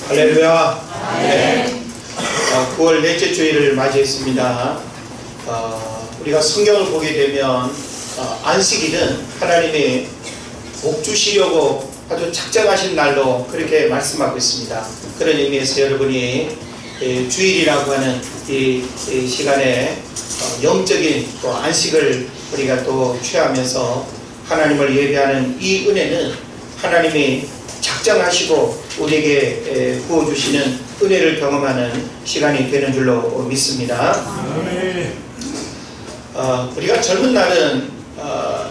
할렐루야. 네. 9월 넷째 주일을 맞이했습니다. 우리가 성경을 보게 되면 안식일은 하나님이 복 주시려고 아주 작정하신 날로 그렇게 말씀하고 있습니다. 그런 의미에서 여러분이 주일이라고 하는 이 시간에 영적인 또 안식을 우리가 또 취하면서 하나님을 예배하는 이 은혜는 하나님이 작정하시고 우리에게 부어주시는 은혜를 경험하는 시간이 되는 줄로 믿습니다. 우리가 젊은 날은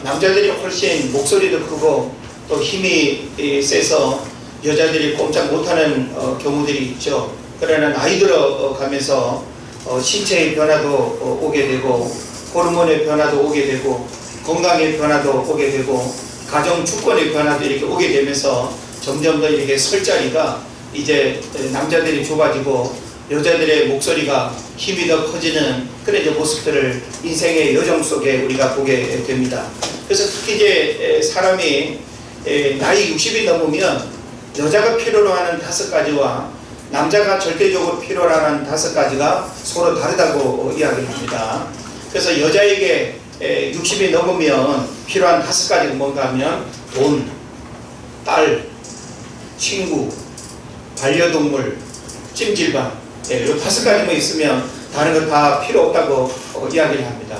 남자들이 훨씬 목소리도 크고 또 힘이 세서 여자들이 꼼짝 못하는 경우들이 있죠. 그러나 나이 들어가면서 신체의 변화도 오게 되고 호르몬의 변화도 오게 되고 건강의 변화도 오게 되고 가정 주권의 변화도 이렇게 오게 되면서 점점 더 이렇게 설 자리가 이제 남자들이 좁아지고 여자들의 목소리가 힘이 더 커지는 그런 이제 모습들을 인생의 여정 속에 우리가 보게 됩니다. 그래서 특히 이제 사람이 나이 60이 넘으면 여자가 필요로 하는 5가지와 남자가 절대적으로 필요로 하는 5가지가 서로 다르다고 이야기합니다. 그래서 여자에게 60이 넘으면 필요한 5가지가 뭔가 하면 돈, 딸, 친구, 반려동물, 찜질방, 이 5가지만 있으면 다른 거 다 필요 없다고 이야기를 합니다.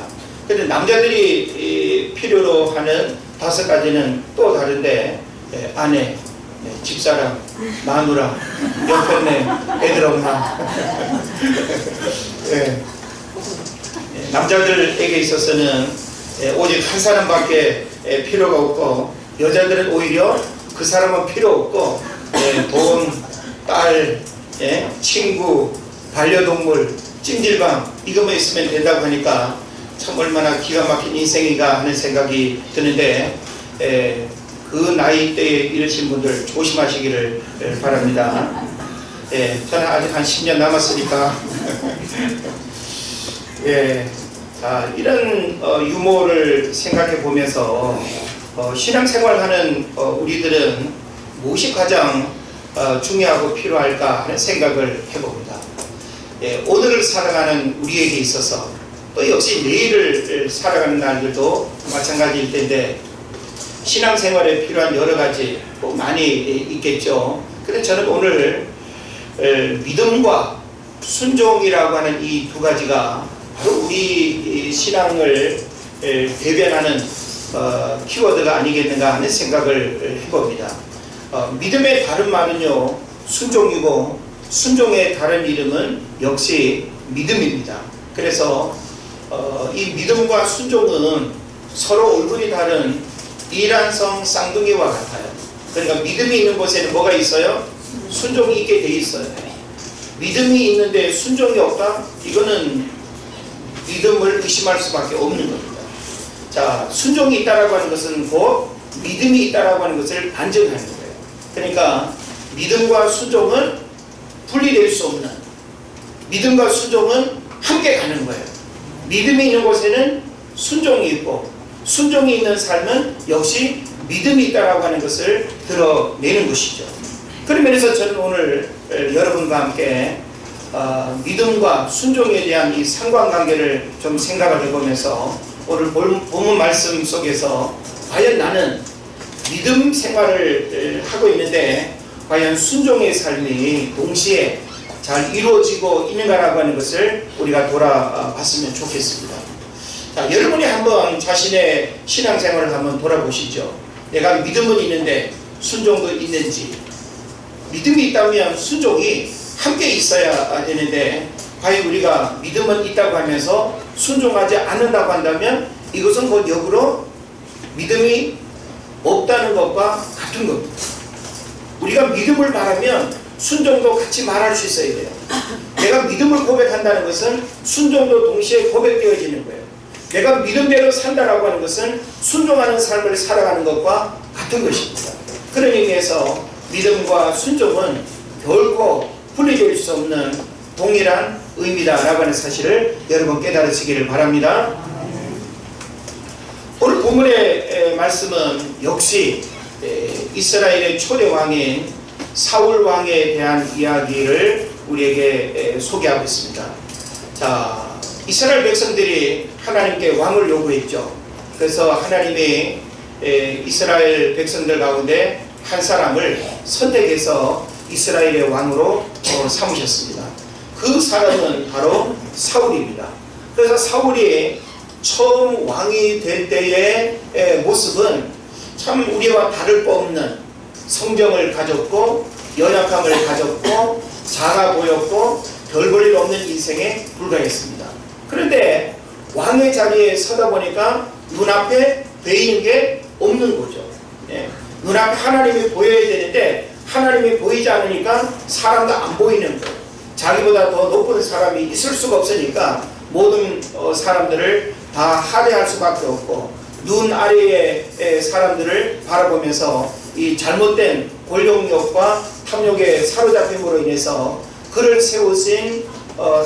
그런데 남자들이 필요로 하는 5가지는 또 다른데 아내, 집사람, 마누라, 옆편네, 애들 엄마. 남자들에게 있어서는 오직 한 사람밖에 필요가 없고 여자들은 오히려 그 사람은 필요 없고 돈, 딸, 친구, 반려동물, 찜질방 이것만 있으면 된다고 하니까 참 얼마나 기가 막힌 인생인가 하는 생각이 드는데 그 나이대에 이르신 분들 조심하시기를 바랍니다. 저는 아직 한 10년 남았으니까 자, 이런 유머를 생각해 보면서 신앙생활하는 우리들은 무엇이 가장 중요하고 필요할까 하는 생각을 해봅니다. 오늘을 살아가는 우리에게 있어서 또 역시 내일을 살아가는 날들도 마찬가지일 텐데 신앙생활에 필요한 여러가지 많이 있겠죠. 그래서 저는 오늘 믿음과 순종이라고 하는 이 2가지가 바로 우리 신앙을 대변하는 키워드가 아니겠는가 하는 생각을 해봅니다. 믿음의 다른 말은요 순종이고 순종의 다른 이름은 역시 믿음입니다. 그래서 이 믿음과 순종은 서로 얼굴이 다른 이란성 쌍둥이와 같아요. 그러니까 믿음이 있는 곳에는 뭐가 있어요? 순종이 있게 돼 있어요. 믿음이 있는데 순종이 없다? 이거는 믿음을 의심할 수밖에 없는 겁니다. 자, 순종이 있다라고 하는 것은 곧 믿음이 있다라고 하는 것을 반증하는 거예요. 그러니까 믿음과 순종은 분리될 수 없는, 믿음과 순종은 함께 가는 거예요. 믿음이 있는 곳에는 순종이 있고 순종이 있는 삶은 역시 믿음이 있다라고 하는 것을 드러내는 것이죠. 그런 면에서 저는 오늘 여러분과 함께 믿음과 순종에 대한 이 상관관계를 좀 생각을 해보면서 오늘 본문 말씀 속에서 과연 나는 믿음 생활을 하고 있는데 과연 순종의 삶이 동시에 잘 이루어지고 있는가라고 하는 것을 우리가 돌아봤으면 좋겠습니다. 자, 여러분이 한번 자신의 신앙생활을 한번 돌아보시죠. 내가 믿음은 있는데 순종도 있는지. 믿음이 있다면 순종이 함께 있어야 되는데 과연 우리가 믿음은 있다고 하면서 순종하지 않는다고 한다면 이것은 곧 역으로 믿음이 없다는 것과 같은 겁니다. 우리가 믿음을 말하면 순종도 같이 말할 수 있어야 돼요. 내가 믿음을 고백한다는 것은 순종도 동시에 고백되어지는 거예요. 내가 믿음대로 산다라고 하는 것은 순종하는 삶을 살아가는 것과 같은 것입니다. 그런 의미에서 믿음과 순종은 결코 분리될 수 없는 동일한 의미다라고 하는 사실을 여러분 깨달으시기를 바랍니다. 오늘 본문의 말씀은 역시 이스라엘의 초대 왕인 사울 왕에 대한 이야기를 우리에게 소개하고 있습니다. 자, 이스라엘 백성들이 하나님께 왕을 요구했죠. 그래서 하나님이 이스라엘 백성들 가운데 한 사람을 선택해서 이스라엘의 왕으로 삼으셨습니다. 그 사람은 바로 사울입니다. 그래서 사울이 처음 왕이 될 때의 모습은 참 우리와 다를 바 없는 성정을 가졌고 연약함을 가졌고 작아 보였고 별 볼 일 없는 인생에 불과했습니다. 그런데 왕의 자리에 서다 보니까 눈앞에 베이는 게 없는 거죠. 눈앞에 하나님이 보여야 되는데 하나님이 보이지 않으니까 사람도 안 보이는 거예요. 자기보다 더 높은 사람이 있을 수가 없으니까 모든 사람들을 다 하대할 수밖에 없고 눈 아래의 사람들을 바라보면서 이 잘못된 권력욕과 탐욕의 사로잡힘으로 인해서 그를 세우신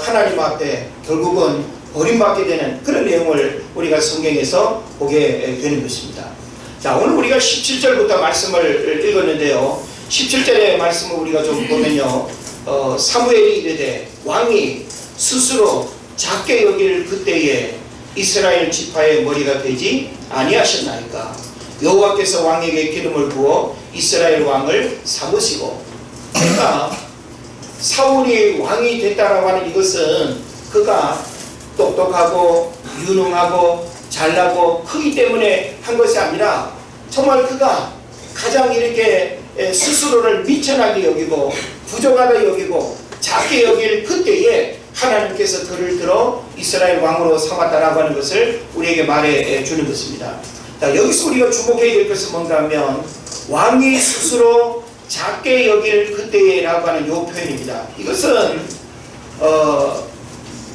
하나님 앞에 결국은 버림받게 되는 그런 내용을 우리가 성경에서 보게 되는 것입니다. 자, 오늘 우리가 17절부터 말씀을 읽었는데요. 17절의 말씀을 우리가 좀 보면요. 사무엘이 이르되 왕이 스스로 작게 여길 그때에 이스라엘 지파의 머리가 되지 아니하셨나이까. 여호와께서 왕에게 기름을 부어 이스라엘 왕을 삼으시고. 그러니까 사울이 왕이 됐다라고 하는 이것은 그가 똑똑하고 유능하고 잘나고 크기 때문에 한 것이 아니라 정말 그가 가장 이렇게 스스로를 미천하게 여기고 부족하다 여기고 작게 여길 그때에 하나님께서 그를 들어 이스라엘 왕으로 삼았다라고 하는 것을 우리에게 말해 주는 것입니다. 자, 여기서 우리가 주목해야 될 것은 뭔가 하면 왕이 스스로 작게 여길 그때에 라고 하는 이 표현입니다. 이것은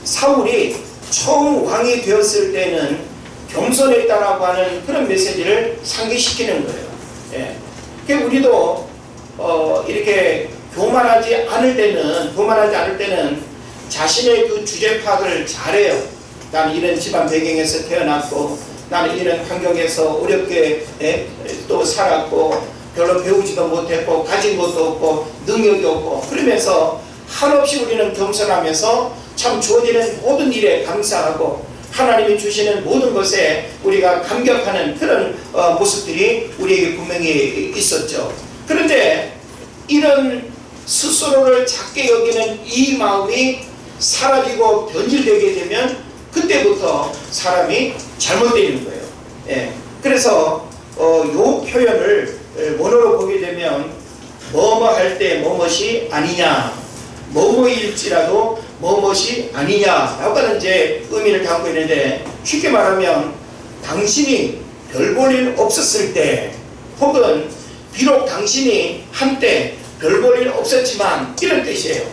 사울이 처음 왕이 되었을 때는 겸손했다라고 하는 그런 메시지를 상기시키는 거예요. 예. 그러니까 우리도 이렇게 교만하지 않을 때는 자신의 그 주제 파악을 잘해요. 나는 이런 집안 배경에서 태어났고 나는 이런 환경에서 어렵게 또 살았고 별로 배우지도 못했고 가진 것도 없고 능력이 없고 그러면서 한없이 우리는 겸손하면서 참 주어지는 모든 일에 감사하고 하나님이 주시는 모든 것에 우리가 감격하는 그런 모습들이 우리에게 분명히 있었죠. 그런데 이런 스스로를 작게 여기는 이 마음이 사라지고 변질되게 되면 그때부터 사람이 잘못되는 거예요. 예. 그래서 이 표현을 원어로 보게 되면 뭐뭐 할 때 뭐뭇이 아니냐, 뭐뭐일지라도 뭐뭇이 아니냐 라고 하는 이제 의미를 담고 있는데, 쉽게 말하면 당신이 별 볼 일 없었을 때, 혹은 비록 당신이 한때 별 볼 일 없었지만, 이런 뜻이에요.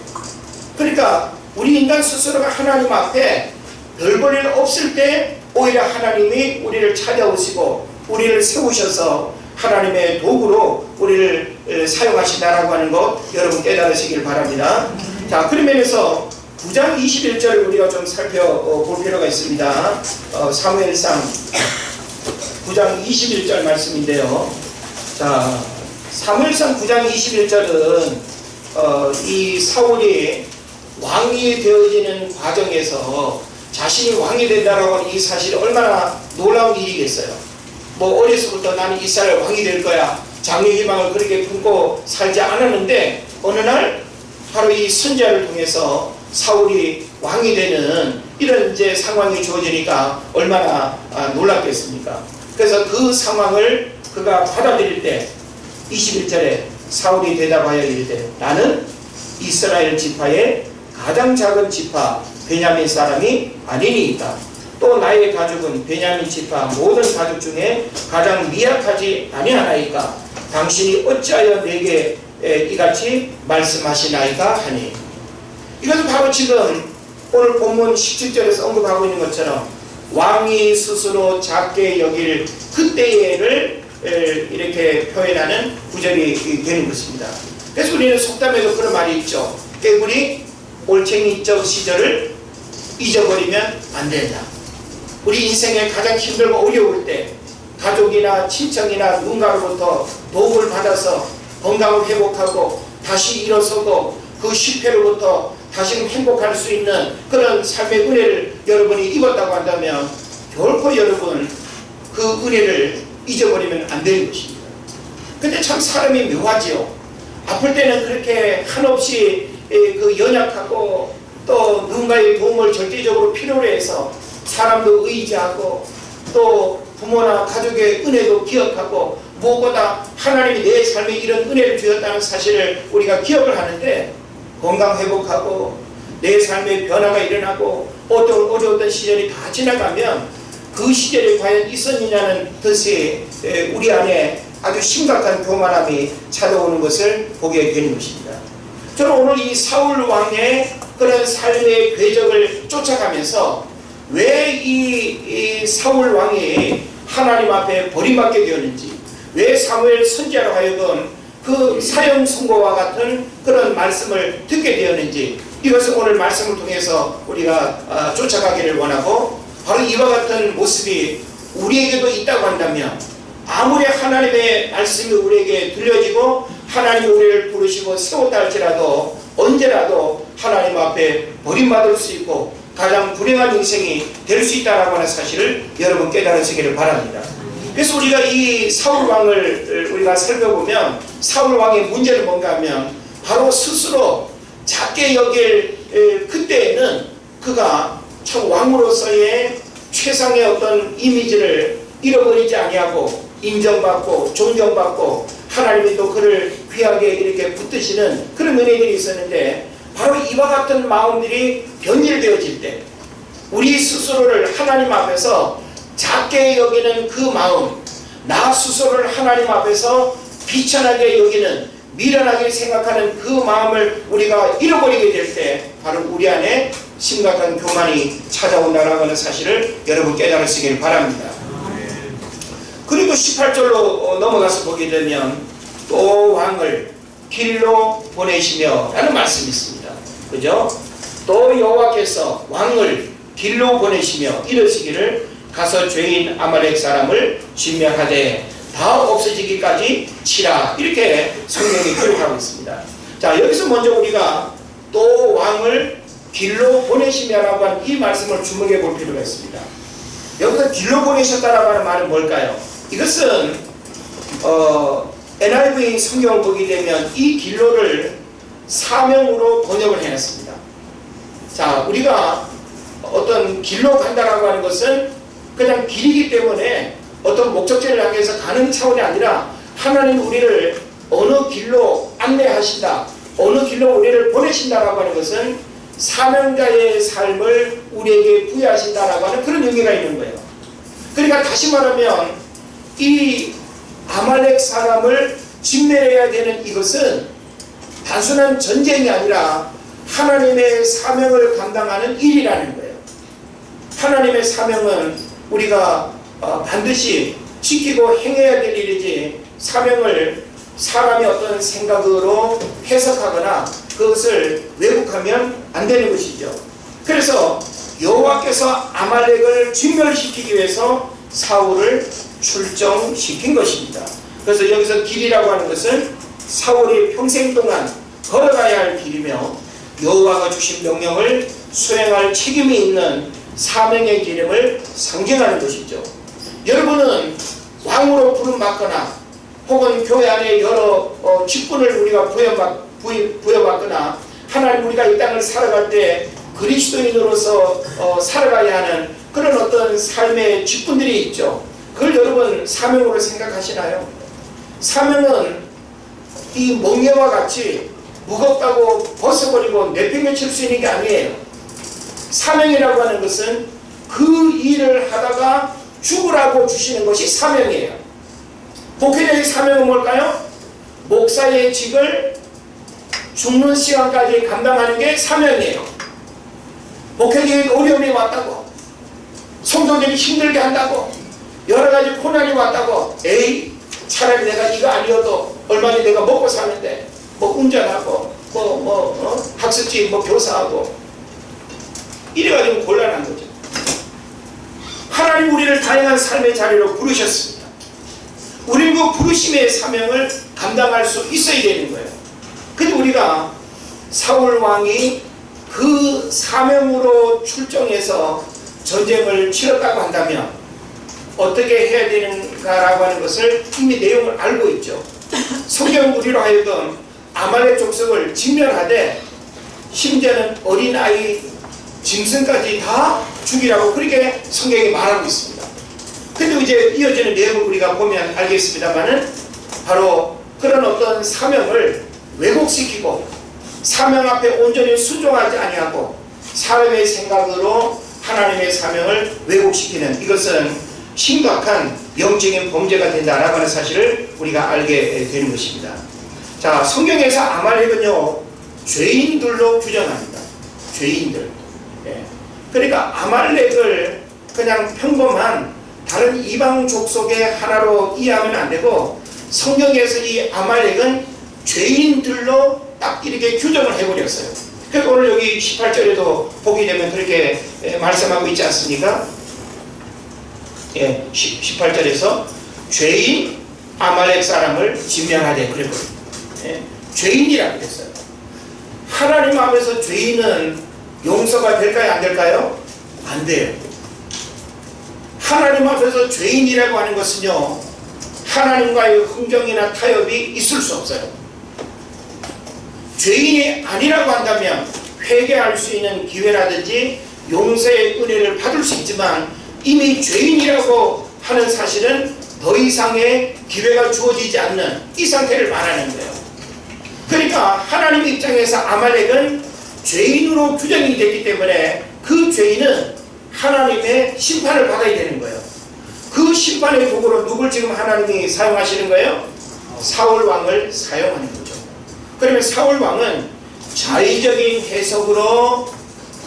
그러니까 우리 인간 스스로가 하나님 앞에 별 볼 일 없을 때 오히려 하나님이 우리를 찾아오시고 우리를 세우셔서 하나님의 도구로 우리를 사용하신다라고 하는 것 여러분 깨달으시길 바랍니다. 자, 그런 면에서 9장 21절을 우리가 좀 살펴볼 필요가 있습니다. 사무엘상 9장 21절 말씀인데요. 자, 사무엘상 9장 21절은 이 사울이 왕이 되어지는 과정에서 자신이 왕이 된다라고 하는 이 사실이 얼마나 놀라운 일이겠어요. 뭐 어려서부터 나는 이스라엘 왕이 될 거야, 장래 희망을 그렇게 품고 살지 않았는데 어느 날 바로 이 선지자를 통해서 사울이 왕이 되는 이런 이제 상황이 주어지니까 얼마나 놀랐겠습니까? 그래서 그 상황을 그가 받아들일 때 21절에 사울이 대답하여 이르되 나는 이스라엘 지파의 가장 작은 지파 베냐민 사람이 아니니이다. 또 나의 가족은 베냐민 지파 모든 가족 중에 가장 미약하지 아니하나이까. 당신이 어찌하여 내게 이같이 말씀하시나이까 하니. 이것은 바로 지금 오늘 본문 17절에서 언급하고 있는 것처럼 왕이 스스로 작게 여길 그때를 이렇게 표현하는 구절이 되는 것입니다. 그래서 우리는 속담에도 그런 말이 있죠. 깨구리 올챙이적 시절을 잊어버리면 안 된다. 우리 인생에 가장 힘들고 어려울 때 가족이나 친척이나 누군가로부터 도움을 받아서 건강을 회복하고 다시 일어서고 그 실패로부터 다시금 행복할 수 있는 그런 삶의 은혜를 여러분이 입었다고 한다면 결코 여러분 그 은혜를 잊어버리면 안 되는 것입니다. 근데 참 사람이 묘하지요. 아플 때는 그렇게 한없이 그 연약하고 또 누군가의 도움을 절대적으로 필요로 해서 사람도 의지하고 또 부모나 가족의 은혜도 기억하고 무엇보다 하나님이 내 삶에 이런 은혜를 주셨다는 사실을 우리가 기억을 하는데 건강 회복하고 내 삶에 변화가 일어나고 어려웠던 시절이 다 지나가면 그 시절에 과연 있었느냐는 뜻이 우리 안에 아주 심각한 교만함이 찾아오는 것을 보게 되는 것입니다. 저는 오늘 이 사울 왕의 그런 삶의 궤적을 쫓아가면서 왜 이 사울 왕이 하나님 앞에 버림받게 되었는지, 왜 사무엘 선지자로 하여금 그 사형 선고와 같은 그런 말씀을 듣게 되었는지, 이것을 오늘 말씀을 통해서 우리가 쫓아가기를 원하고, 바로 이와 같은 모습이 우리에게도 있다고 한다면, 아무리 하나님의 말씀이 우리에게 들려지고 하나님이 우리를 부르시고 세웠다 할지라도 언제라도 하나님 앞에 버림받을 수 있고 가장 불행한 인생이 될 수 있다는 하는 사실을 여러분 깨달으시기를 바랍니다. 그래서 우리가 이 사울왕을 우리가 살펴보면 사울왕의 문제는 뭔가 하면 바로 스스로 작게 여길 그때에는 그가 참 왕으로서의 최상의 어떤 이미지를 잃어버리지 아니하고 인정받고 존경받고 하나님이 또 그를 귀하게 이렇게 붙드시는 그런 은혜들이 있었는데, 바로 이와 같은 마음들이 변질되어질 때 우리 스스로를 하나님 앞에서 작게 여기는 그 마음, 나 스스로를 하나님 앞에서 비천하게 여기는, 미련하게 생각하는 그 마음을 우리가 잃어버리게 될 때 바로 우리 안에 심각한 교만이 찾아온다는 하는 사실을 여러분 깨달으시길 바랍니다. 그리고 18절로 넘어가서 보게 되면 또 왕을 길로 보내시며 라는 말씀이 있습니다. 그죠? 또 여호와께서 왕을 길로 보내시며 이르시기를 가서 죄인 아말렉 사람을 진멸하되 다 없어지기까지 치라, 이렇게 성경이 기록하고 있습니다. 자, 여기서 먼저 우리가 또 왕을 길로 보내시며라고 하는 이 말씀을 주목해 볼 필요가 있습니다. 여기서 길로 보내셨다라고 하는 말은 뭘까요? 이것은 NIV 성경을 보게 되면 이 길로를 사명으로 번역을 해놨습니다. 자, 우리가 어떤 길로 간다라고 하는 것은 그냥 길이기 때문에 어떤 목적지를 향해 해서 가는 차원이 아니라 하나님 우리를 어느 길로 안내하신다, 어느 길로 우리를 보내신다라고 하는 것은 사명자의 삶을 우리에게 부여하신다라고 하는 그런 의미가 있는 거예요. 그러니까 다시 말하면 이 아말렉 사람을 진멸해야 되는 이것은 단순한 전쟁이 아니라 하나님의 사명을 감당하는 일이라는 거예요. 하나님의 사명은 우리가 반드시 지키고 행해야 될 일이지, 사명을 사람의 어떤 생각으로 해석하거나 그것을 왜곡하면 안 되는 것이죠. 그래서 여호와께서 아말렉을 진멸시키기 위해서 사울을 출정시킨 것입니다. 그래서 여기서 길이라고 하는 것은 사울이 평생 동안 걸어가야 할 길이며 여호와가 주신 명령을 수행할 책임이 있는 사명의 기름을 상징하는 것이죠. 여러분은 왕으로 부름받거나 혹은 교회 안에 여러 직분을 우리가 부여받거나 하나님 우리가 이 땅을 살아갈 때 그리스도인으로서 살아가야 하는 그런 어떤 삶의 직분들이 있죠. 그걸 여러분 사명으로 생각하시나요? 사명은 이 멍에와 같이 무겁다고 벗어버리고 내팽개칠 수 있는 게 아니에요. 사명이라고 하는 것은 그 일을 하다가 죽으라고 주시는 것이 사명이에요. 목회자의 사명은 뭘까요? 목사의 직을 죽는 시간까지 감당하는 게 사명이에요. 목회자에게 어려움이 왔다고, 성도들이 힘들게 한다고, 여러가지 고난이 왔다고, 에이 차라리 내가 이거 아니어도 얼마나 내가 먹고 사는데 뭐 운전하고 학습지 교사하고 이래가지고 곤란한 거죠. 하나님 우리를 다양한 삶의 자리로 부르셨습니다. 우리는 그 부르심의 사명을 감당할 수 있어야 되는 거예요. 근데 우리가 사울 왕이 그 사명으로 출정해서 전쟁을 치렀다고 한다면 어떻게 해야 되는가라고 하는 것을 이미 내용을 알고 있죠. 성경은 우리로 하여금 아말렉 족속을 직면하되 심지어는 어린아이 짐승까지 다 죽이라고 그렇게 성경이 말하고 있습니다. 근데 이제 이어지는 내용을 우리가 보면 알겠습니다만은 바로 그런 어떤 사명을 왜곡시키고 사명 앞에 온전히 순종하지 아니하고 사람의 생각으로 하나님의 사명을 왜곡시키는 이것은 심각한 영적인 범죄가 된다라고 하는 사실을 우리가 알게 되는 것입니다. 자, 성경에서 아말렉은요 죄인들로 규정합니다. 죄인들. 예. 그러니까 아말렉을 그냥 평범한 다른 이방 족속의 하나로 이해하면 안 되고 성경에서 이 아말렉은 죄인들로 딱 이렇게 규정을 해버렸어요. 그래서 오늘 여기 18절에도 보게 되면 그렇게 말씀하고 있지 않습니까? 예, 18절에서 죄인 아말렉 사람을 진멸하되 그랬거든요. 예, 죄인이라고 그랬어요. 하나님 앞에서 죄인은 용서가 될까요? 안 될까요? 안 돼요. 하나님 앞에서 죄인이라고 하는 것은요 하나님과의 흥정이나 타협이 있을 수 없어요. 죄인이 아니라고 한다면 회개할 수 있는 기회라든지 용서의 은혜를 받을 수 있지만 이미 죄인이라고 하는 사실은 더 이상의 기회가 주어지지 않는 이 상태를 말하는 거예요. 그러니까 하나님 입장에서 아말렉은 죄인으로 규정이 됐기 때문에 그 죄인은 하나님의 심판을 받아야 되는 거예요. 그 심판의 도구로 누굴 지금 하나님이 사용하시는 거예요? 사울 왕을 사용하는 거죠. 그러면 사울 왕은 자의적인 해석으로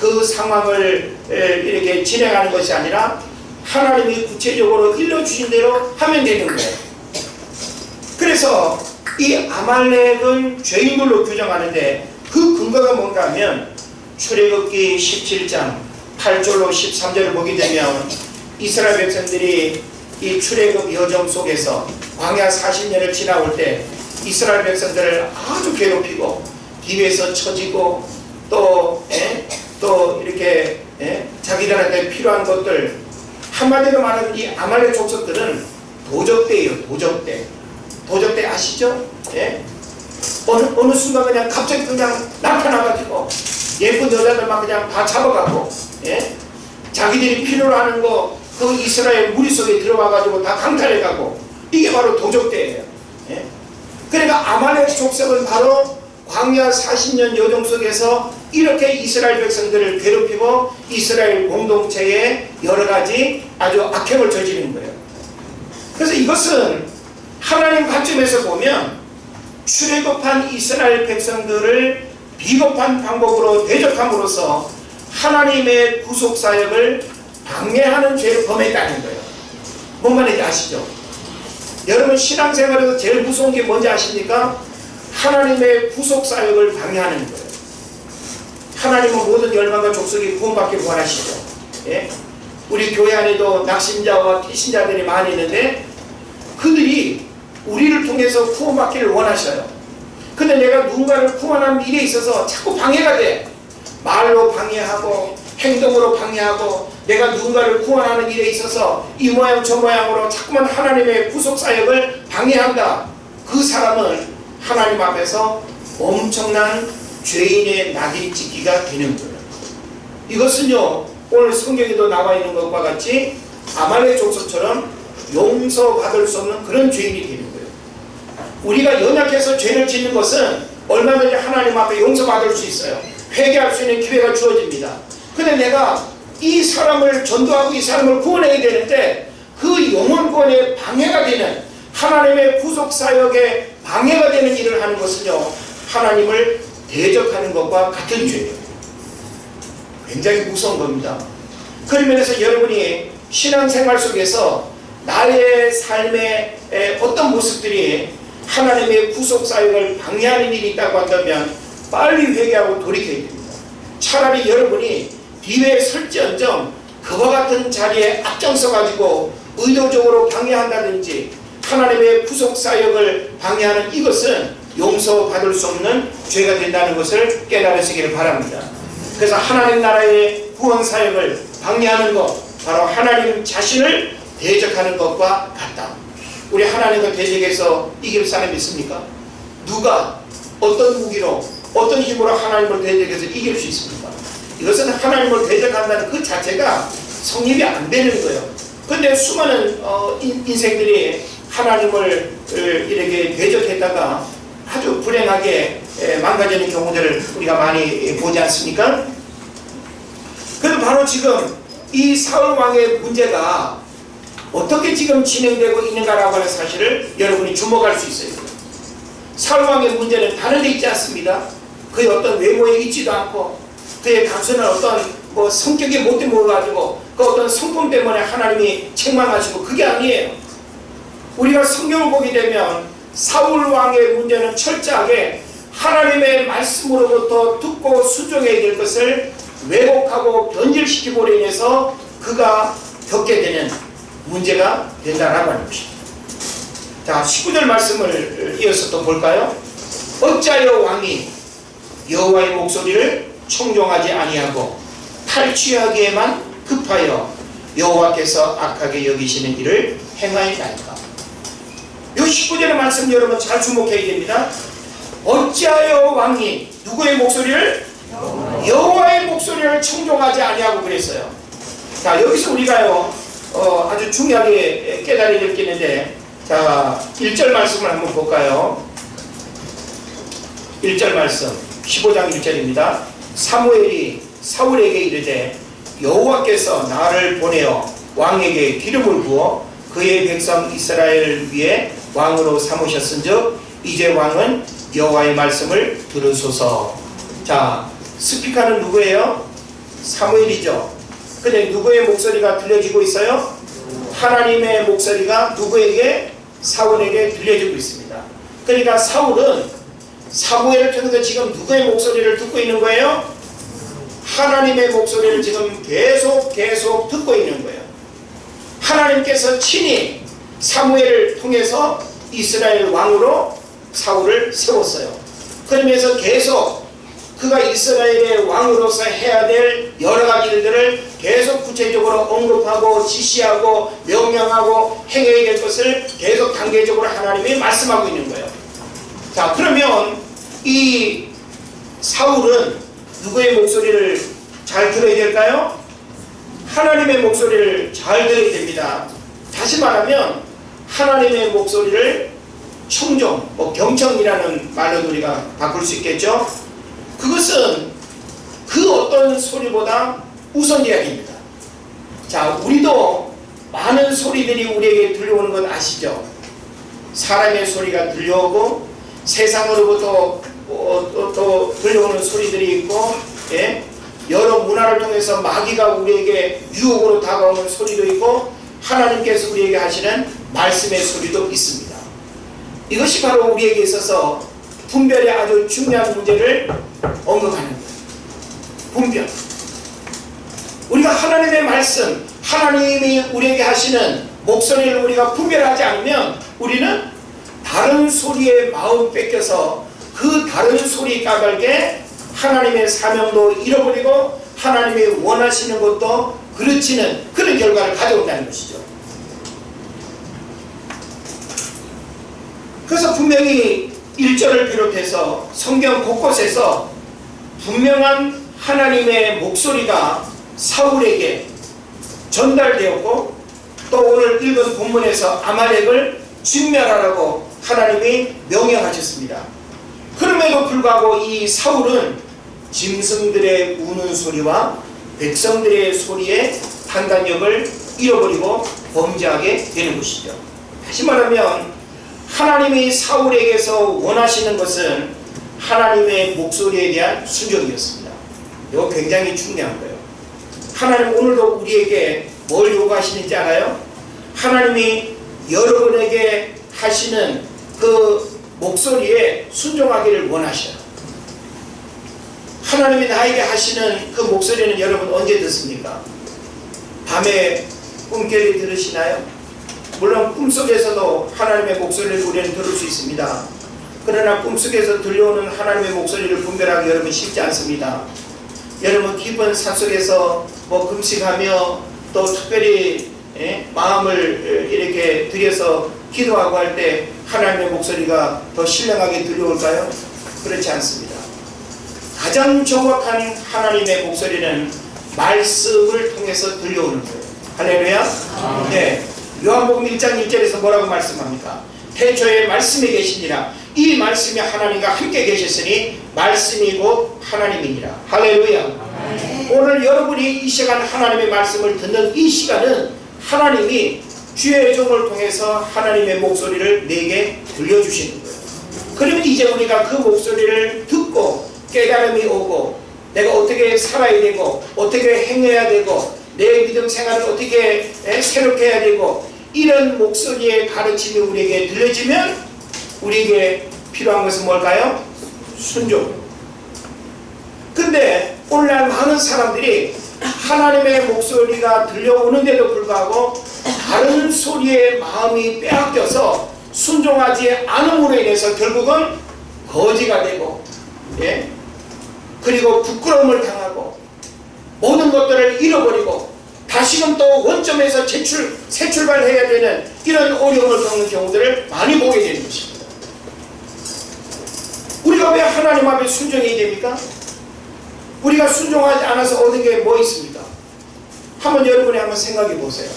그 상황을 이렇게 진행하는 것이 아니라 하나님이 구체적으로 일러주신 대로 하면 되는 거예요. 그래서 이 아말렉은 죄인들로 규정하는데 그 근거가 뭔가 하면 출애굽기 17장 8절로 13절을 보게 되면 이스라엘 백성들이 이 출애굽 여정 속에서 광야 40년을 지나올 때 이스라엘 백성들을 아주 괴롭히고 뒤에서 쳐지고 또 이렇게 자기들한테 필요한 것들 한마디로 말하면 이 아말렉 족속들은 도적대예요. 도적대 아시죠? 예? 어느 순간 그냥 갑자기 그냥 나타나가지고 예쁜 여자들만 그냥 다 잡아가고 예? 자기들이 필요로 하는 거 그 이스라엘 무리 속에 들어와가지고 다 강탈해가고 이게 바로 도적대예요. 예? 그러니까 아말렉 족속은 바로 광야 40년 여정 속에서 이렇게 이스라엘 백성들을 괴롭히고 이스라엘 공동체에 여러가지 아주 악행을 저지른 거예요. 그래서 이것은 하나님 관점에서 보면 출애굽한 이스라엘 백성들을 비겁한 방법으로 대적함으로써 하나님의 구속사역을 방해하는 죄를 범했다는 거예요. 뭔 말인지 아시죠? 여러분 신앙생활에서 제일 무서운 게 뭔지 아십니까? 하나님의 구속사역을 방해하는 거예요. 하나님은 모든 열방과 족속이 구원받기를 원하시죠. 예? 우리 교회 안에도 낙심자와 피신자들이 많이 있는데 그들이 우리를 통해서 구원받기를 원하셔요. 근데 내가 누군가를 구원하는 일에 있어서 자꾸 방해가 돼. 말로 방해하고 행동으로 방해하고 내가 누군가를 구원하는 일에 있어서 이 모양 저 모양으로 자꾸만 하나님의 구속사역을 방해한다. 그 사람은 하나님 앞에서 엄청난 죄인의 낙인 찍기가 되는 거예요. 이것은요 오늘 성경에도 나와 있는 것과 같이 아말렉 족속처럼 용서받을 수 없는 그런 죄인이 되는 거예요. 우리가 연약해서 죄를 짓는 것은 얼마든지 하나님 앞에 용서받을 수 있어요. 회개할 수 있는 기회가 주어집니다. 근데 내가 이 사람을 전도하고 이 사람을 구원해야 되는데 그 영혼 구원에 방해가 되는 하나님의 구속사역에 방해가 되는 일을 하는 것은요 하나님을 대적하는 것과 같은 죄예요. 굉장히 무서운 겁니다. 그런 면에서 여러분이 신앙생활 속에서 나의 삶의 어떤 모습들이 하나님의 구속사역을 방해하는 일이 있다고 한다면 빨리 회개하고 돌이켜야 됩니다. 차라리 여러분이 뒤에 설지언정 그와 같은 자리에 앞장서 가지고 의도적으로 방해한다든지 하나님의 구속사역을 방해하는 이것은 용서받을 수 없는 죄가 된다는 것을 깨달으시기를 바랍니다. 그래서 하나님 나라의 구원 사역을 방해하는 것, 바로 하나님 자신을 대적하는 것과 같다. 우리 하나님과 대적해서 이길 사람이 있습니까? 누가 어떤 무기로 어떤 힘으로 하나님을 대적해서 이길 수 있습니까? 이것은 하나님을 대적한다는 그 자체가 성립이 안 되는 거예요. 그런데 수많은 인생들이 하나님을 이렇게 대적했다가 아주 불행하게 망가지는 경우들을 우리가 많이 보지 않습니까? 그래도 바로 지금 이 사울 왕의 문제가 어떻게 지금 진행되고 있는가라고 하는 사실을 여러분이 주목할 수 있어요. 사울 왕의 문제는 다른 데 있지 않습니다. 그의 어떤 외모에 있지도 않고 그의 단순한 어떤 성격이 못돼 모여가지고 그 어떤 성품 때문에 하나님이 책망하시고 그게 아니에요. 우리가 성경을 보게 되면 사울 왕의 문제는 철저하게 하나님의 말씀으로부터 듣고 순종해야 될 것을 왜곡하고 변질시키고 인해서 그가 겪게 되는 문제가 된다라고 하는 것입니다. 자, 19절 말씀을 이어서 또 볼까요? 어찌하여 왕이 여호와의 목소리를 청종하지 아니하고 탈취하기에만 급하여 여호와께서 악하게 여기시는 일을 행하였나이까. 이 19절의 말씀 여러분 잘 주목해야 됩니다. 어찌하여 왕이 누구의 목소리를? 여호와의 목소리를 청종하지 아니하고 그랬어요. 자, 여기서 우리가요 아주 중요하게 깨달아야 될 게 있는데, 자 1절 말씀을 한번 볼까요? 1절 말씀 15장 1절입니다. 사무엘이 사울에게 이르되 여호와께서 나를 보내어 왕에게 기름을 부어 그의 백성 이스라엘을 위해 왕으로 삼으셨은즉 이제 왕은 여호와의 말씀을 들으소서. 자, 스피커는 누구예요? 사무엘이죠. 근데 누구의 목소리가 들려지고 있어요? 하나님의 목소리가 누구에게? 사울에게 들려지고 있습니다. 그러니까 사울은 사무엘을 통해서 지금 누구의 목소리를 듣고 있는 거예요? 하나님의 목소리를 지금 계속 듣고 있는 거예요. 하나님께서 친히 사무엘을 통해서 이스라엘 왕으로 사울을 세웠어요. 그러면서 계속 그가 이스라엘의 왕으로서 해야 될 여러 가지 일들을 계속 구체적으로 언급하고 지시하고 명령하고 행해야 될 것을 계속 단계적으로 하나님이 말씀하고 있는 거예요. 자, 그러면 이 사울은 누구의 목소리를 잘 들어야 될까요? 하나님의 목소리를 잘 들어야 됩니다. 다시 말하면 하나님의 목소리를 청종, 경청이라는 말로 우리가 바꿀 수 있겠죠. 그것은 그 어떤 소리보다 우선이야기입니다. 자, 우리도 많은 소리들이 우리에게 들려오는 건 아시죠? 사람의 소리가 들려오고 세상으로부터 또 들려오는 소리들이 있고, 예? 여러 문화를 통해서 마귀가 우리에게 유혹으로 다가오는 소리도 있고 하나님께서 우리에게 하시는 말씀의 소리도 있습니다. 이것이 바로 우리에게 있어서 분별의 아주 중요한 문제를 언급하는 거예요. 분별. 우리가 하나님의 말씀, 하나님이 우리에게 하시는 목소리를 우리가 분별하지 않으면 우리는 다른 소리에 마음 뺏겨서 그 다른 소리 까닭에 하나님의 사명도 잃어버리고 하나님이 원하시는 것도 그렇지는 그런 결과를 가져온다는 것이죠. 그래서 분명히 1절을 비롯해서 성경 곳곳에서 분명한 하나님의 목소리가 사울에게 전달되었고 또 오늘 읽은 본문에서 아말렉을 진멸하라고 하나님이 명령하셨습니다. 그럼에도 불구하고 이 사울은 짐승들의 우는 소리와 백성들의 소리에 판단력을 잃어버리고 범죄하게 되는 것이죠. 다시 말하면 하나님이 사울에게서 원하시는 것은 하나님의 목소리에 대한 순종이었습니다. 이거 굉장히 중요한 거예요. 하나님 오늘도 우리에게 뭘 요구하시는지 알아요? 하나님이 여러분에게 하시는 그 목소리에 순종하기를 원하셔요. 하나님이 나에게 하시는 그 목소리는 여러분 언제 듣습니까? 밤에 꿈결이 들으시나요? 물론 꿈속에서도 하나님의 목소리를 우리는 들을 수 있습니다. 그러나 꿈속에서 들려오는 하나님의 목소리를 분별하기 여러분 쉽지 않습니다. 여러분 깊은 산속에서 뭐 금식하며 또 특별히 마음을 이렇게 들여서 기도하고 할 때 하나님의 목소리가 더 신령하게 들려올까요? 그렇지 않습니다. 가장 정확한 하나님의 목소리는 말씀을 통해서 들려오는 거예요. 할렐루야. 네. 요한복음 1장 1절에서 뭐라고 말씀합니까? 태초에 말씀이 계시니라. 이 말씀이 하나님과 함께 계셨으니 말씀이 곧 하나님이니라. 할렐루야. 오늘 여러분이 이 시간 하나님의 말씀을 듣는 이 시간은 하나님이 주의 종을 통해서 하나님의 목소리를 내게 들려주시는 거예요. 그러면 이제 우리가 그 목소리를 듣고 깨달음이 오고 내가 어떻게 살아야 되고 어떻게 행해야 되고 내 믿음 생활을 어떻게 새롭게 해야 되고 이런 목소리의 가르침이 우리에게 들려지면 우리에게 필요한 것은 뭘까요? 순종. 근데 오늘날 많은 사람들이 하나님의 목소리가 들려오는데도 불구하고 다른 소리에 마음이 빼앗겨서 순종하지 않음으로 인해서 결국은 거지가 되고 그리고 부끄러움을 당하고 모든 것들을 잃어버리고 다시금 또 원점에서 새 출발해야 되는 이런 어려움을 겪는 경우들을 많이 보게 되는 것입니다. 우리가 왜 하나님 앞에 순종해야 됩니까? 우리가 순종하지 않아서 얻은 게 뭐 있습니까? 여러분이 한번 생각해 보세요.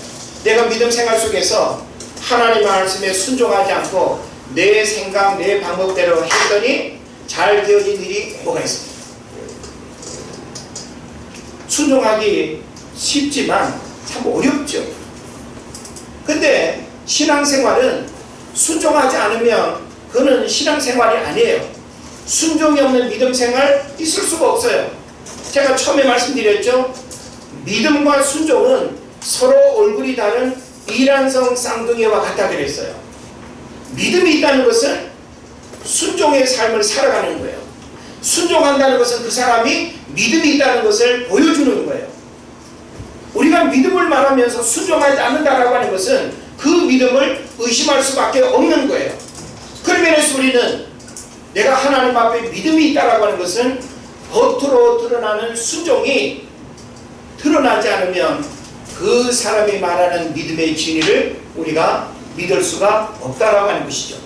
내가 믿음 생활 속에서 하나님 말씀에 순종하지 않고 내 생각, 내 방법대로 했더니 잘 되어진 일이 뭐가 있습니까? 순종하기 쉽지만 참 어렵죠. 근데 신앙생활은 순종하지 않으면 그거는 신앙생활이 아니에요. 순종이 없는 믿음생활 있을 수가 없어요. 제가 처음에 말씀드렸죠. 믿음과 순종은 서로 얼굴이 다른 이란성 쌍둥이와 같다 그랬어요. 믿음이 있다는 것은 순종의 삶을 살아가는 거예요. 순종한다는 것은 그 사람이 믿음이 있다는 것을 보여주는 거예요. 우리가 믿음을 말하면서 순종하지 않는다라고 하는 것은 그 믿음을 의심할 수밖에 없는 거예요. 그런 면에서 우리는 내가 하나님 앞에 믿음이 있다라고 하는 것은 겉으로 드러나는 순종이 드러나지 않으면 그 사람이 말하는 믿음의 진리를 우리가 믿을 수가 없다라고 하는 것이죠.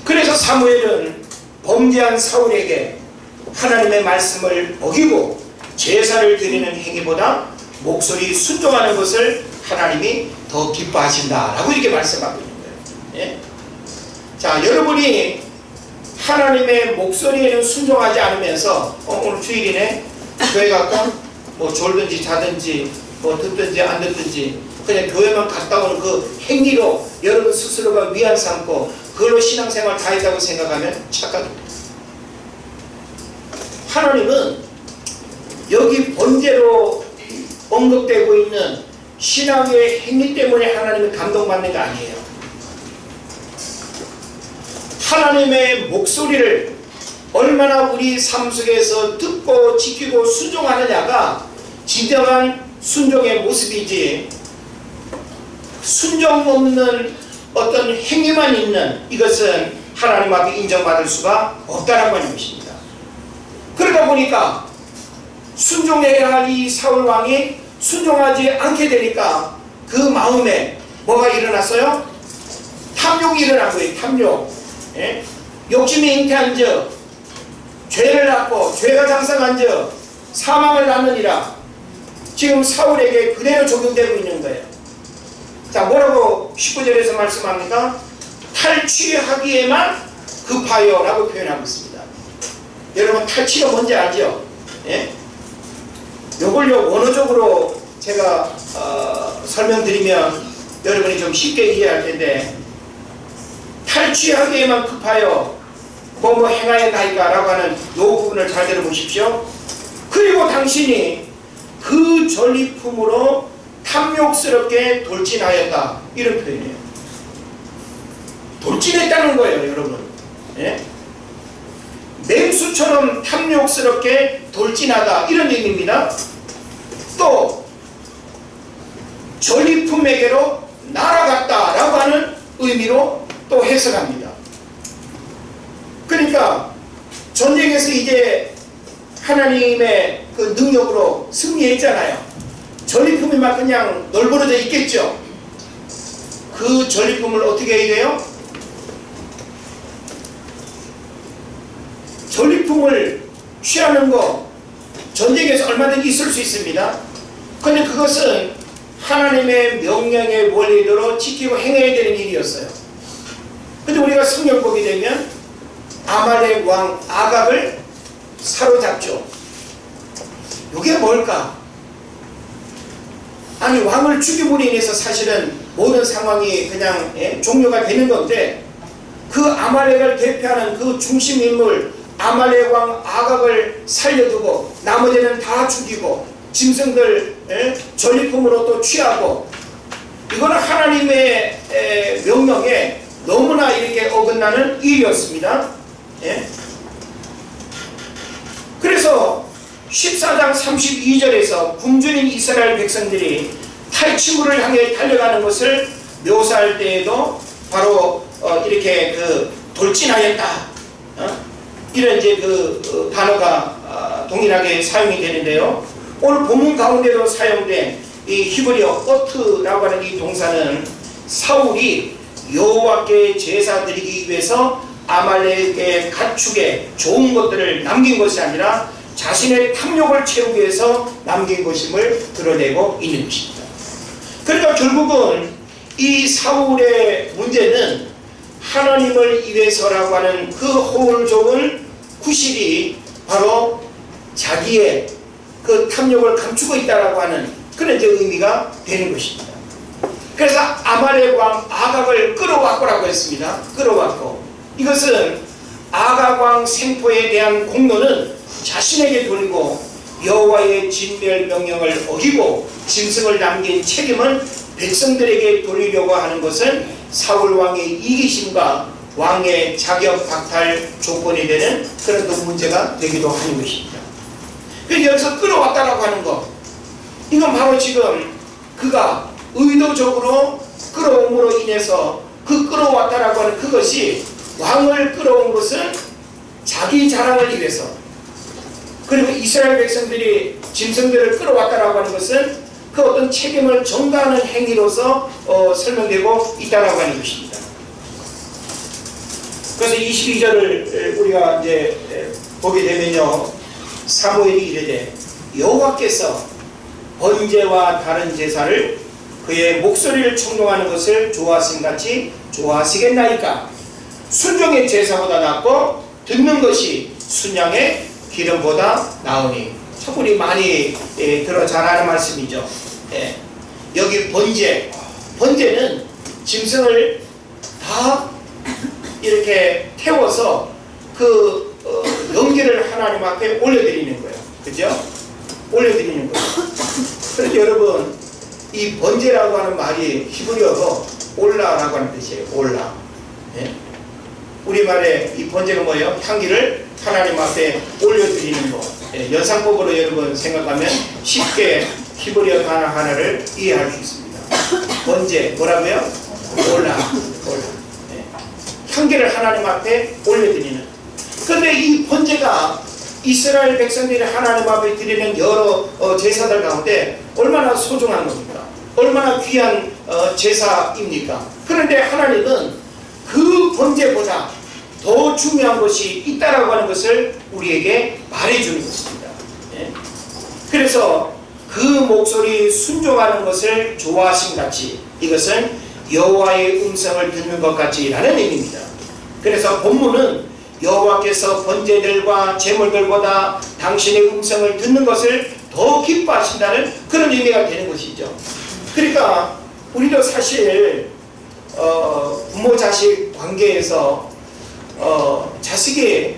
그래서 사무엘은 범죄한 사울에게 하나님의 말씀을 어기고 제사를 드리는 행위보다 목소리 순종하는 것을 하나님이 더 기뻐하신다라고 이렇게 말씀하고 있는 거예요. 예? 자, 여러분이 하나님의 목소리에는 순종하지 않으면서 오늘 주일이네, 교회 갈까? 뭐 졸든지 자든지 뭐 듣든지 안 듣든지 그냥 교회만 갔다 오는 그 행위로 여러분 스스로가 위안 삼고 그걸로 신앙생활 다 했다고 생각하면 착각입니다. 하나님은 여기 번제로 언급되고 있는 신앙의 행위 때문에 하나님은 감동받는 게 아니에요. 하나님의 목소리를 얼마나 우리 삶 속에서 듣고 지키고 순종하느냐가 진정한 순종의 모습이지, 순종 없는 어떤 행위만 있는 이것은 하나님 앞에 인정받을 수가 없다는 하는 것입니다. 그러다 보니까 순종해야 할 이 사울왕이 순종하지 않게 되니까 그 마음에 뭐가 일어났어요? 탐욕이 일어난 거예요. 탐욕. 예? 욕심이 잉태한 즉 죄를 낳고 죄가 장성한 즉 사망을 낳느니라. 지금 사울에게 그대로 적용되고 있는 거예요. 자, 뭐라고 19절에서 말씀합니까? 탈취하기에만 급하여 라고 표현하고 있습니다. 여러분 탈취가 뭔지 알죠? 예? 요걸요 원어적으로 제가 설명드리면 여러분이 좀 쉽게 이해할 텐데, 탈취하기에만 급하여 뭐 행하였나이까 라고 하는 요 부분을 잘 들어보십시오. 그리고 당신이 그 전리품으로 탐욕스럽게 돌진하였다, 이런 표현이에요. 돌진했다는 거예요, 여러분. 예? 맹수처럼 탐욕스럽게 돌진하다, 이런 의미입니다. 또 전리품에게로 날아갔다 라고 하는 의미로 또 해석합니다. 그러니까 전쟁에서 이제 하나님의 그 능력으로 승리했잖아요. 전리품이 막 그냥 널브러져 있겠죠. 그 전리품을 어떻게 해야 돼요? 전리품을 취하는 거 전쟁에서 얼마든지 있을 수 있습니다. 그런데 그것은 하나님의 명령의 원리대로 지키고 행해야 되는 일이었어요. 근데 우리가 성경 보게 되면 아말렉 왕 아각을 사로잡죠. 이게 뭘까? 아니, 왕을 죽임으로 인해서 사실은 모든 상황이 그냥 종료가 되는 건데, 그 아말렉을 대표하는 그 중심 인물 아말렉 왕 아각을 살려두고 나머지는 다 죽이고 짐승들 전리품으로 또 취하고, 이거는 하나님의 명령에 너무나 이렇게 어긋나는 일이었습니다. 그래서 14장 32절에서 굶주린 이스라엘 백성들이 탈취물을 향해 달려가는 것을 묘사할 때에도 바로 이렇게 돌진하였다, 이런 이제 단어가 동일하게 사용이 되는데요. 오늘 본문 가운데도 사용된 이 히브리어 어트라고 하는 이 동사는 사울이 여호와께 제사 드리기 위해서 아말렉의 가축에 좋은 것들을 남긴 것이 아니라 자신의 탐욕을 채우기 위해서 남긴 것임을 드러내고 있는 것입니다. 그러니까 결국은 이 사울의 문제는 하나님을 위해서라고 하는 그 호를 좋은 구실이 바로 자기의 그 탐욕을 감추고 있다라고 하는 그런 이제 의미가 되는 것입니다. 그래서 아말렉 왕 아각을 끌어왔고라고 했습니다. 끌어왔고, 이것은 아각 왕 생포에 대한 공로는 자신에게 돌리고 여호와의 진멸 명령을 어기고 짐승을 남긴 책임은 백성들에게 돌리려고 하는 것은 사울 왕의 이기심과 왕의 자격 박탈 조건이 되는 그런 또 문제가 되기도 하는 것입니다. 그래서 여기서 끌어왔다라고 하는 것, 이건 바로 지금 그가 의도적으로 끌어옴으로 인해서 그 끌어왔다라고 하는 그것이, 왕을 끌어온 것은 자기 자랑을 위해서, 그리고 이스라엘 백성들이 짐승들을 끌어왔다라고 하는 것은 그 어떤 책임을 전가하는 행위로서 설명되고 있다라고 하는 것입니다. 그래서 22절을 우리가 이제 보게 되면요, 사무엘이 이르되 여호와께서 번제와 다른 제사를 그의 목소리를 청종하는 것을 좋아하신 같이 좋아하시겠나이까? 순종의 제사보다 낫고 듣는 것이 순양의 기름보다 나으니. 참 우리 많이 들어 잘 아는 말씀이죠. 여기 번제는 짐승을 다 이렇게 태워서 그 연기를 하나님 앞에 올려드리는 거예요. 그죠? 올려드리는 거예요. 그래서 여러분, 이 번제라고 하는 말이 히브리어로 올라라고 하는 뜻이에요. 올라. 우리말에 이 번제가 뭐예요? 향기를 하나님 앞에 올려드리는 거. 연상법으로 여러분 생각하면 쉽게 히브리어 단어 하나를 이해할 수 있습니다. 번제, 뭐라고요? 올라. 향기를 하나님 앞에 올려드리는. 그런데 이 번제가 이스라엘 백성들이 하나님 앞에 드리는 여러 제사들 가운데 얼마나 소중한 겁니까? 얼마나 귀한 제사입니까? 그런데 하나님은 그 번제보다 더 중요한 것이 있다라고 하는 것을 우리에게 말해주는 것입니다. 그래서 그 목소리 순종하는 것을 좋아하신 같이, 이것은 여호와의 음성을 듣는 것 같이라는 의미입니다. 그래서 본문은 여호와께서 번제들과 제물들보다 당신의 음성을 듣는 것을 더 기뻐하신다는 그런 의미가 되는 것이죠. 그러니까 우리도 사실 부모 자식 관계에서 자식이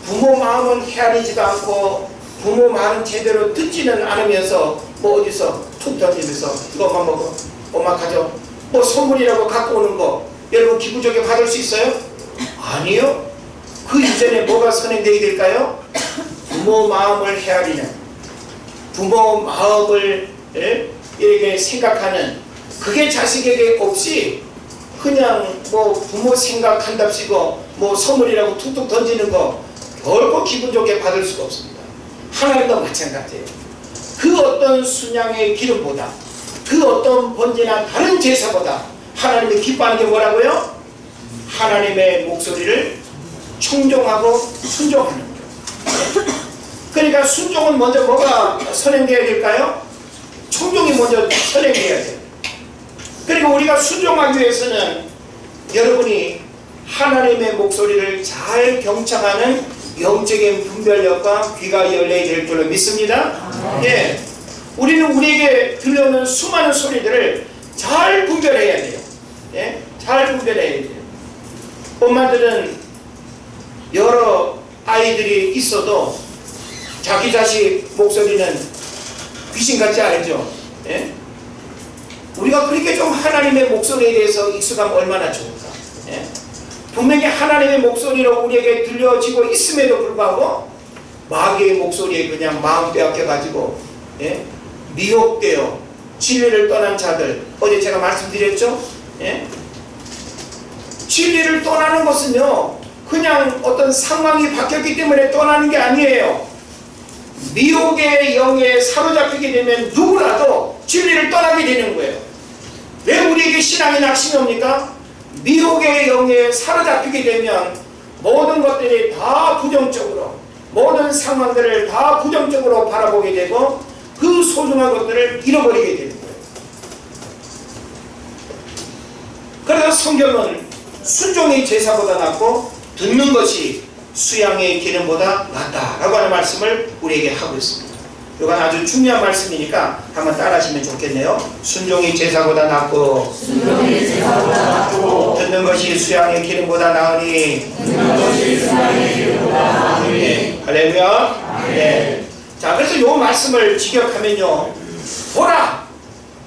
부모 마음은 헤아리지도 않고 부모 말은 제대로 듣지는 않으면서 뭐 어디서 툭 던지면서 이것만 먹어, 엄마 가져, 뭐 선물이라고 갖고 오는 거 여러분 기분 좋게 받을 수 있어요? 아니요. 그 이전에 뭐가 선행되게 될까요? 부모 마음을 헤아리는, 부모 마음을 이렇게 생각하는, 그게 자식에게 없이 그냥 뭐 부모 생각한답시고 뭐 선물이라고 툭툭 던지는 거 결코 기분 좋게 받을 수가 없습니다. 하나님도 마찬가지예요. 그 어떤 순양의 기름보다 그 어떤 번제나 다른 제사보다 하나님이 기뻐하는 게 뭐라고요? 하나님의 목소리를 청종하고 순종하는 거예요. 그러니까 순종은 먼저 뭐가 선행되어야 될까요? 청종이 먼저 선행되어야 돼요. 그리고 우리가 순종하기 위해서는 여러분이 하나님의 목소리를 잘 경청하는 영적인 분별력과 귀가 열려야 될 줄로 믿습니다. 예, 우리는 우리에게 들려오는 수많은 소리들을 잘 분별해야 돼요. 예? 잘 분별해야 돼요. 엄마들은 여러 아이들이 있어도 자기 자식 목소리는 귀신 같지 않죠? 예? 우리가 그렇게 좀 하나님의 목소리에 대해서 익숙하면 얼마나 좋을까? 예? 분명히 하나님의 목소리로 우리에게 들려지고 있음에도 불구하고 마귀의 목소리에 그냥 마음 빼앗겨가지고 예? 미혹되어 진리를 떠난 자들, 어제 제가 말씀드렸죠? 예? 진리를 떠나는 것은요 그냥 어떤 상황이 바뀌었기 때문에 떠나는 게 아니에요. 미혹의 영에 사로잡히게 되면 누구라도 진리를 떠나게 되는 거예요. 왜 우리에게 신앙이 낙심이 옵니까? 미혹의 영에 사로잡히게 되면 모든 것들이 다 부정적으로, 모든 상황들을 다 부정적으로 바라보게 되고 그 소중한 것들을 잃어버리게 되는 거예요. 그래서 성경은 순종이 제사보다 낫고 듣는 것이 수양의 기름보다 낫다라고 하는 말씀을 우리에게 하고 있습니다. 이건 아주 중요한 말씀이니까 한번 따라하시면 좋겠네요. 순종이 제사보다 낫고 듣는 것이 수양의 기름보다 나으니 할렐루야. 네. 자, 그래서 이 말씀을 직역하면요, 보라,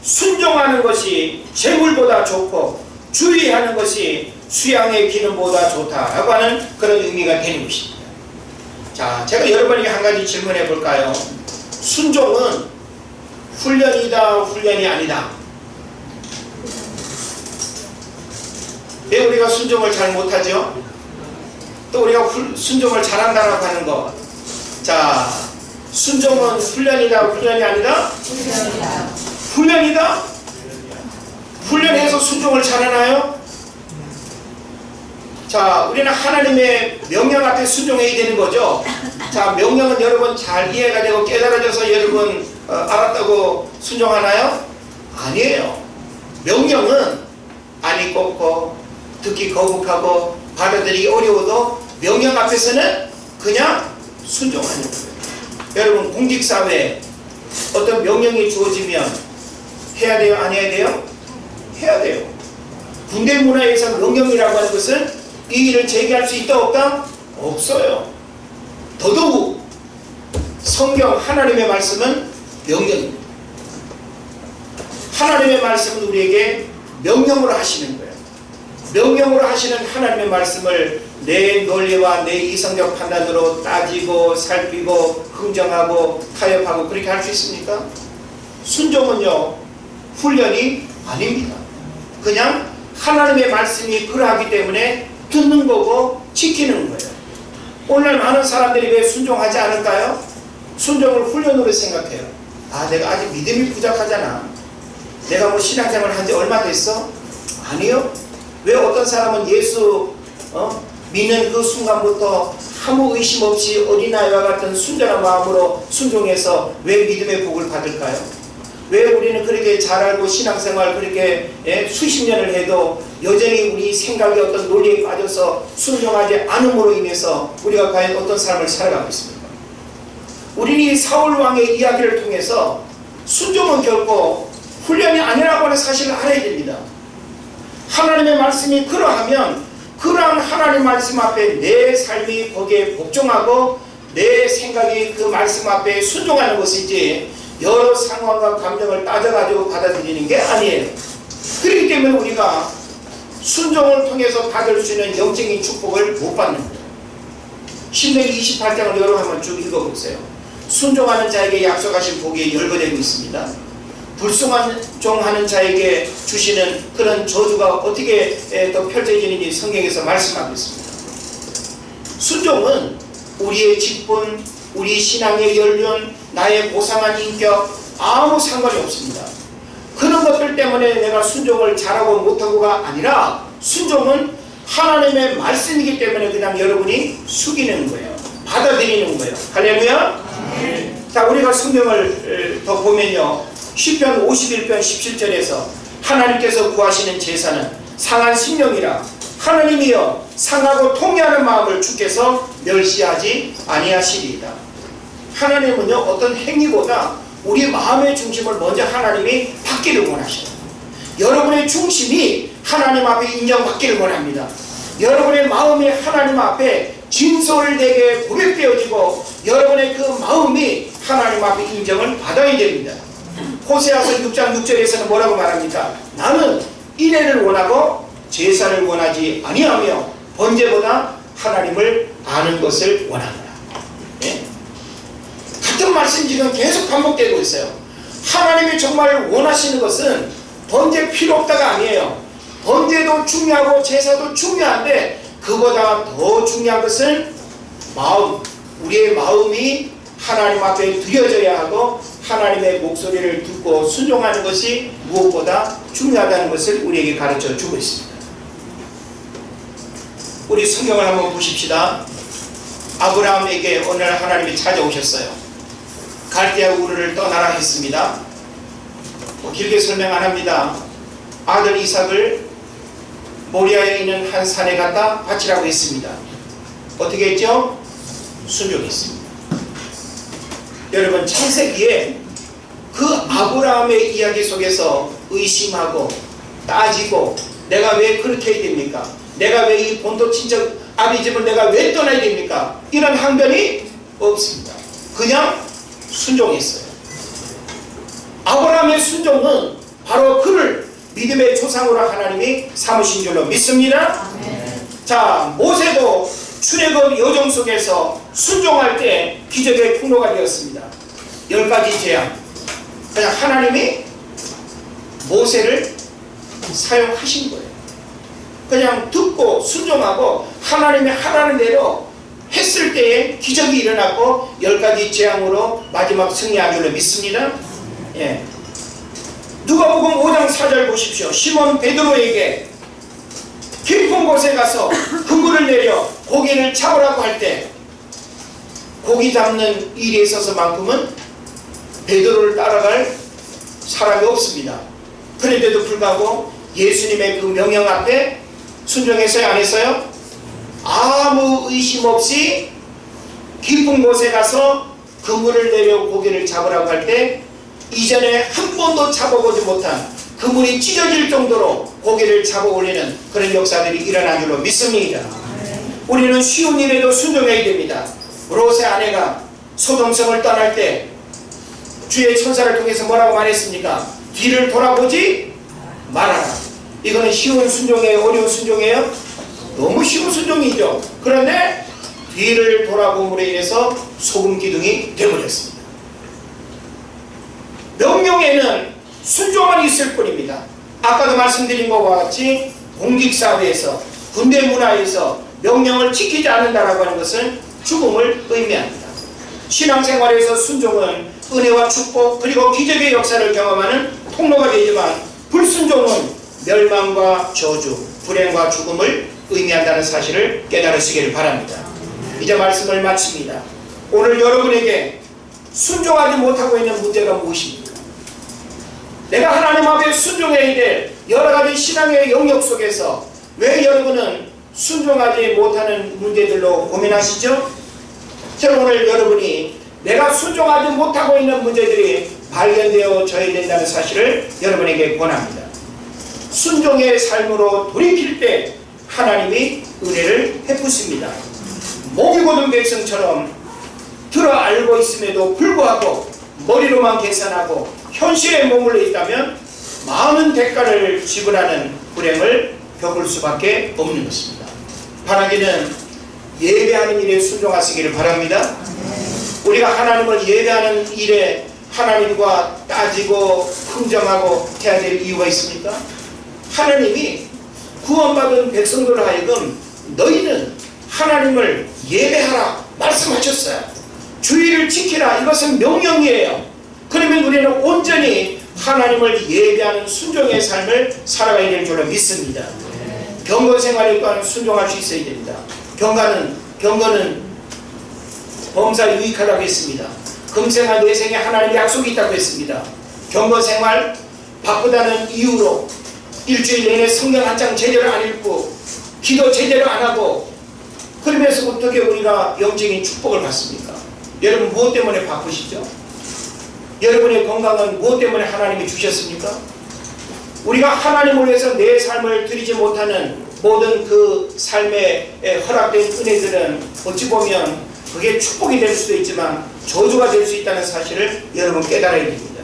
순종하는 것이 재물보다 좋고 주의하는 것이 수양의 기름보다 좋다라고 하는 그런 의미가 되는 것입니다. 자, 제가 여러분에게 한 가지 질문해 볼까요? 순종은 훈련이다, 훈련이 아니다. 왜 우리가 순종을 잘 못하죠? 또 우리가 순종을 잘한다라고 하는 것. 자, 순종은 훈련이다, 훈련이 아니다? 훈련이다. 훈련이다? 훈련해서 순종을 잘하나요? 자, 우리는 하나님의 명령 앞에 순종해야 되는 거죠. 자, 명령은 여러분 잘 이해가 되고 깨달아져서 여러분 알았다고 순종하나요? 아니에요. 명령은 안이 꼽고 듣기 거북하고 받아들이기 어려워도 명령 앞에서는 그냥 순종하는 거예요. 여러분 공직사회에 어떤 명령이 주어지면 해야 돼요? 안 해야 돼요? 해야 돼요. 군대 문화에서 명령이라고 하는 것은 이 일을 제기할 수 있다 없다? 없어요. 더더욱 성경 하나님의 말씀은 명령입니다. 하나님의 말씀은 우리에게 명령으로 하시는 거예요. 명령으로 하시는 하나님의 말씀을 내 논리와 내 이성적 판단으로 따지고 살피고 흥정하고 타협하고 그렇게 할 수 있습니까? 순종은요 훈련이 아닙니다. 그냥 하나님의 말씀이 그러하기 때문에 듣는 거고 지키는 거예요. 오늘 많은 사람들이 왜 순종하지 않을까요? 순종을 훈련으로 생각해요. 아, 내가 아직 믿음이 부족하잖아. 내가 뭐 신앙생활 한 지 얼마 됐어? 아니요. 왜 어떤 사람은 예수 믿는 그 순간부터 아무 의심 없이 어린아이와 같은 순전한 마음으로 순종해서 왜 믿음의 복을 받을까요? 왜 우리는 그렇게 잘 알고 신앙생활 그렇게 수십 년을 해도 여전히 우리 생각의 어떤 논리에 빠져서 순종하지 않음으로 인해서 우리가 과연 어떤 삶을 살아가고 있습니까? 우리는 이 사울 왕의 이야기를 통해서 순종은 결코 훈련이 아니라고 하는 사실을 알아야 됩니다. 하나님의 말씀이 그러하면 그러한 하나님의 말씀 앞에 내 삶이 거기에 복종하고 내 생각이 그 말씀 앞에 순종하는 것이지 여러 상황과 감정을 따져가지고 받아들이는 게 아니에요. 그렇기 때문에 우리가 순종을 통해서 받을 수 있는 영적인 축복을 못 받는 거예요. 신명기 28장을 여러분 한번 쭉 읽어보세요. 순종하는 자에게 약속하신 복이 열거되고 있습니다. 불순종하는 자에게 주시는 그런 저주가 어떻게 또 펼쳐지는지 성경에서 말씀하고 있습니다. 순종은 우리의 직분, 우리 신앙의 연륜, 나의 고상한 인격 아무 상관이 없습니다. 그런 것들 때문에 내가 순종을 잘하고 못하고가 아니라 순종은 하나님의 말씀이기 때문에 그냥 여러분이 숙이는 거예요. 받아들이는 거예요. 할렐루야. 자, 우리가 성경을 더 보면요, 시편 51편 17절에서 하나님께서 구하시는 제사는 상한 심령이라 하나님이여 상하고 통회하는 마음을 주께서 멸시하지 아니하시리이다. 하나님은요, 어떤 행위보다 우리 마음의 중심을 먼저 하나님이 받기를 원하셔요. 여러분의 중심이 하나님 앞에 인정받기를 원합니다. 여러분의 마음이 하나님 앞에 진솔되게 고백되어지고 여러분의 그 마음이 하나님 앞에 인정을 받아야 됩니다. 호세아서 6장 6절에서는 뭐라고 말합니까? 나는 인애를 원하고 제사를 원하지 아니하며 번제보다 하나님을 아는 것을 원한다. 예? 같은 말씀 지금 계속 반복되고 있어요. 하나님이 정말 원하시는 것은 번제 필요 없다가 아니에요. 번제도 중요하고 제사도 중요한데 그보다 더 중요한 것은 마음, 우리의 마음이 하나님 앞에 드려져야 하고 하나님의 목소리를 듣고 순종하는 것이 무엇보다 중요하다는 것을 우리에게 가르쳐 주고 있습니다. 우리 성경을 한번 보십시다. 아브라함에게 어느 날 하나님이 찾아오셨어요. 갈대아 우르를 떠나라 했습니다. 길게 설명 안 합니다. 아들 이삭을 모리아에 있는 한 산에 갖다 바치라고 했습니다. 어떻게 했죠? 순종했습니다. 여러분, 창세기에 그 아브라함의 이야기 속에서 의심하고 따지고 내가 왜 그렇게 해야 됩니까? 내가 왜 이 본토 친척 아비 집을 내가 왜 떠나야 됩니까? 이런 항변이 없습니다. 그냥 순종했어요. 아브라함의 순종은 바로 그를 믿음의 조상으로 하나님이 삼으신 줄로 믿습니다. 자, 모세도 출애굽 여정 속에서 순종할 때 기적의 통로가 되었습니다. 10가지 재앙. 그냥 하나님이 모세를 사용하신 거예요. 그냥 듣고 순종하고 하나님이 하라는 대로 했을 때에 기적이 일어났고 10가지 재앙으로 마지막 승리한 줄로 믿습니다. 예. 누가복음 5장 4절 보십시오. 시몬 베드로에게 깊은 곳에 가서 그물을 내려 고기를 잡으라고 할 때 고기 잡는 일에 있어서만큼은 베드로를 따라갈 사람이 없습니다. 그런데도 불구하고 예수님의 그 명령 앞에 순종했어요? 안 했어요? 아무 의심 없이 깊은 곳에 가서 그물을 내려 고기를 잡으라고 할 때 이전에 한 번도 잡아보지 못한 그물이 찢어질 정도로 고기를 잡아 올리는 그런 역사들이 일어난 줄로 믿습니다. 우리는 쉬운 일에도 순종해야 됩니다. 롯의 아내가 소돔성을 떠날 때 주의 천사를 통해서 뭐라고 말했습니까? 뒤를 돌아보지 말아라. 이거는 쉬운 순종이에요? 어려운 순종이에요? 너무 쉬운 순종이죠. 그런데 뒤를 돌아봄으로 인해서 소금 기둥이 되어버렸습니다. 명령에는 순종만 있을 뿐입니다. 아까도 말씀드린 것과 같이 공직사회에서 군대 문화에서 명령을 지키지 않는다라고 하는 것은 죽음을 의미합니다. 신앙생활에서 순종은 은혜와 축복 그리고 기적의 역사를 경험하는 통로가 되지만 불순종은 멸망과 저주, 불행과 죽음을 의미한다는 사실을 깨달으시기를 바랍니다. 이제 말씀을 마칩니다. 오늘 여러분에게 순종하지 못하고 있는 문제가 무엇입니까? 내가 하나님 앞에 순종해야 될 여러가지 신앙의 영역 속에서 왜 여러분은 순종하지 못하는 문제들로 고민하시죠? 저는 오늘 여러분이 내가 순종하지 못하고 있는 문제들이 발견되어져야 된다는 사실을 여러분에게 권합니다. 순종의 삶으로 돌이킬 때 하나님이 은혜를 베푸십니다. 목이 곧은 백성처럼 들어 알고 있음에도 불구하고 머리로만 계산하고 현실에 머물러 있다면 많은 대가를 지불하는 불행을 겪을 수밖에 없는 것입니다. 바라기는 예배하는 일에 순종하시기를 바랍니다. 우리가 하나님을 예배하는 일에 하나님과 따지고 흥정하고 해야 될 이유가 있습니까? 하나님이 구원받은 백성들 하여금 너희는 하나님을 예배하라 말씀하셨어요. 주의를 지키라, 이것은 명령이에요. 그러면 우리는 온전히 하나님을 예배하는 순종의 삶을 살아가야 될 줄로 믿습니다. 경건 생활에 또한 순종할 수 있어야 됩니다. 경건은 범사 유익하다고 했습니다. 금생과 내생에 하나님의 약속이 있다고 했습니다. 경건 생활 바쁘다는 이유로 일주일 내내 성경 한 장 제대로 안 읽고 기도 제대로 안 하고, 그러면서 어떻게 우리가 영적인 축복을 받습니까? 여러분 무엇 때문에 바쁘시죠? 여러분의 건강은 무엇 때문에 하나님이 주셨습니까? 우리가 하나님을 위해서 내 삶을 드리지 못하는 모든 그 삶에 허락된 은혜들은 어찌 보면 그게 축복이 될 수도 있지만 저주가 될 수 있다는 사실을 여러분 깨달아야 됩니다.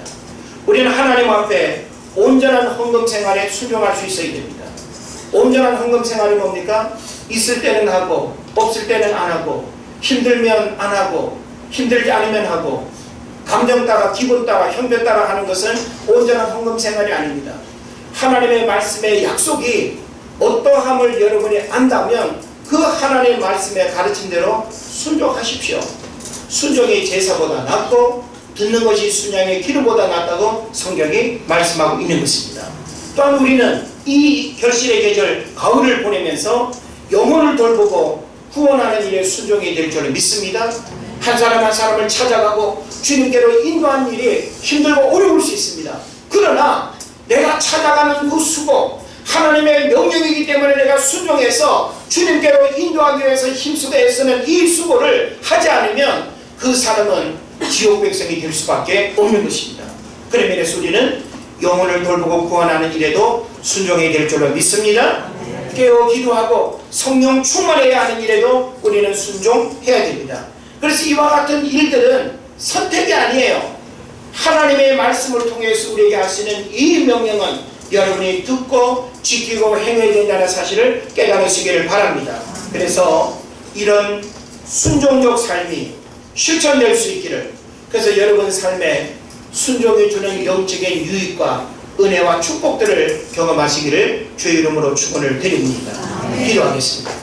우리는 하나님 앞에 온전한 헌금 생활에 순종할 수 있어야 됩니다. 온전한 헌금 생활이 뭡니까? 있을 때는 하고 없을 때는 안 하고, 힘들면 안 하고 힘들지 않으면 하고, 감정 따라 기분 따라 형편 따라 하는 것은 온전한 헌금 생활이 아닙니다. 하나님의 말씀의 약속이 어떠함을 여러분이 안다면 그 하나님의 말씀에 가르친 대로 순종하십시오. 순종이 제사보다 낫고 듣는 것이 순양의 기름보다 낫다고 성경이 말씀하고 있는 것입니다. 또한 우리는 이 결실의 계절 가을을 보내면서 영혼을 돌보고 구원하는 일에 순종이 될 줄 믿습니다. 한 사람 한 사람을 찾아가고 주님께로 인도하는 일이 힘들고 어려울 수 있습니다. 그러나 내가 찾아가는 그 수고, 하나님의 명령이기 때문에 내가 순종해서 주님께로 인도하기 위해서 힘쓰고 애쓰는 이 수고를 하지 않으면 그 사람은 지옥 백성이 될 수밖에 없는 것입니다. 그러면서 우리는 영혼을 돌보고 구원하는 일에도 순종해야 될 줄로 믿습니다. 깨어 기도하고 성령 충만해야 하는 일에도 우리는 순종해야 됩니다. 그래서 이와 같은 일들은 선택이 아니에요. 하나님의 말씀을 통해서 우리에게 하시는 이 명령은 여러분이 듣고 지키고 행해야 된다는 사실을 깨달으시기를 바랍니다. 그래서 이런 순종적 삶이 실천될 수 있기를, 그래서 여러분 삶에 순종이 주는 영적인 유익과 은혜와 축복들을 경험하시기를 주의 이름으로 축원을 드립니다. 기도하겠습니다.